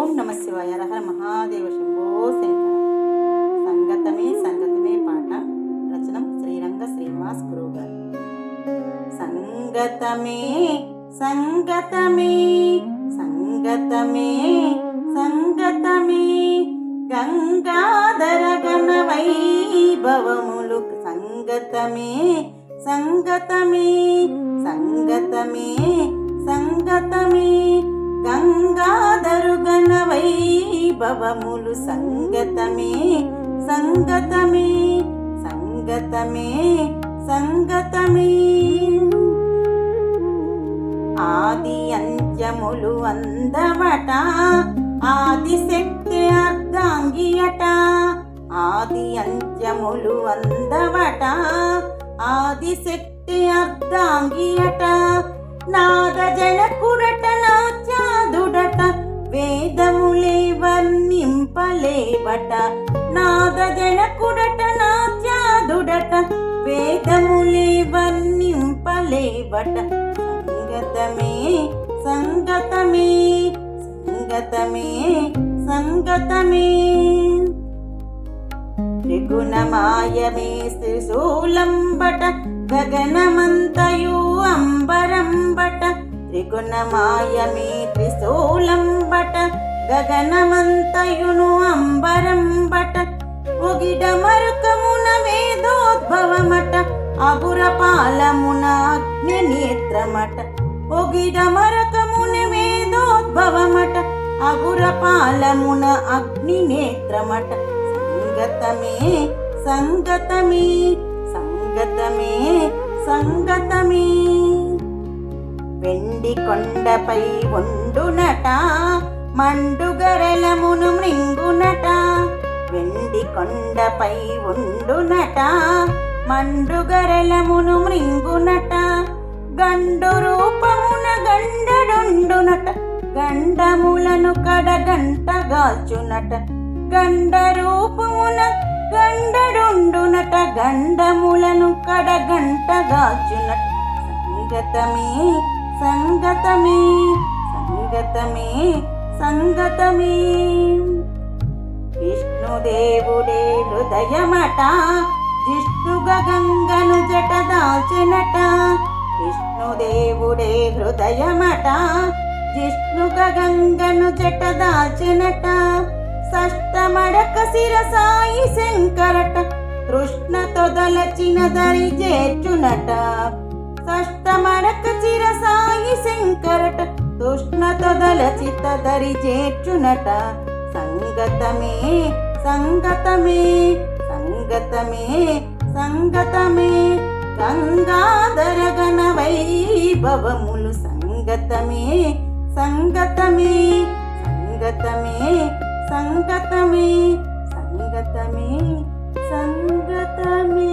ఓం నమ శివాయ. హర మహాదేవ శంభో శంకర. సంగతమే సంగతమే పాట. రచనం శ్రీరంగ శ్రీనివాస్ గురువు గారు. సంగతమే సంగతమే సంగతమే సంగతమే గంగాధర గణ వైభవములు. సంగతమే సంగతమే సంగతమే సంగతమే గంగాధరు గణ వైభవములు. సంగతమే సంగతమే సంగతమే సంగతమే ఆది అంత్యములు అందవట, ఆదిశక్తి అర్ధాంగియట. ఆది అంత్యములు అందవట, ఆదిశక్తి అర్ధాంగియట. నాద జనకుడట నాచాదుడట, వేదములే వర్ణింపలేవట. నాద జనకుడట నాచాదుడట, వేదములే వర్ణింపలేవట. సంగతమే సంగతమే సంగతమే సంగతమే త్రిగుణమాయమే త్రిశూలంబట, గగనమంతయు అంబరంబట. త్రిగుణమాయమే త్రిశూలంబట, గగనమంతయును అంబరంబట. ఒగిడ మరుకమున వేదోద్భవమట, అగుర పాలమున అగ్ని నేత్రమట. ఒగిడ మరకమున వేదోద్భవమట, అగుర పాలమున అగ్ని నేత్రమట. సంగతమే సంగతమే సంగతమే సంగతమే వెండి కొండపై ఉండునట, మండుగరలమును మృంగునట. వెండి కొండపై ఉండునట, మండుగరలమును మృంగునట. గండు రూపమున గండడుండునట, గండములను కడగంటగాల్చునట. గండ రూపమున గండడుండునట, గండములను కడగంటగాల్చునట. సంగతమే సంగతమే సంగతమే సంగతమే విష్ణుదేవుడే హృదయమట, జిష్ణుగా గంగను జటదాల్చెనట. విష్ణుదేవుడే హృదయమట, జిష్ణుగా గంగను జటదాల్చెనట. షష్టమడక శిరసాయి శంకరట, కృష్ణతో దలచిన దరి చేర్చునట. షష్టమడక శిరసాయి శంకరట, కృష్ణతో దలచిత దరి చేర్చునట. సంగతమే సంగతమే సంగతమే సంగతమే గంగాధర గణ వైభవములు. సంగతమే సంగతమే సంగతమే సంగతమే సంగతమే సంగతమే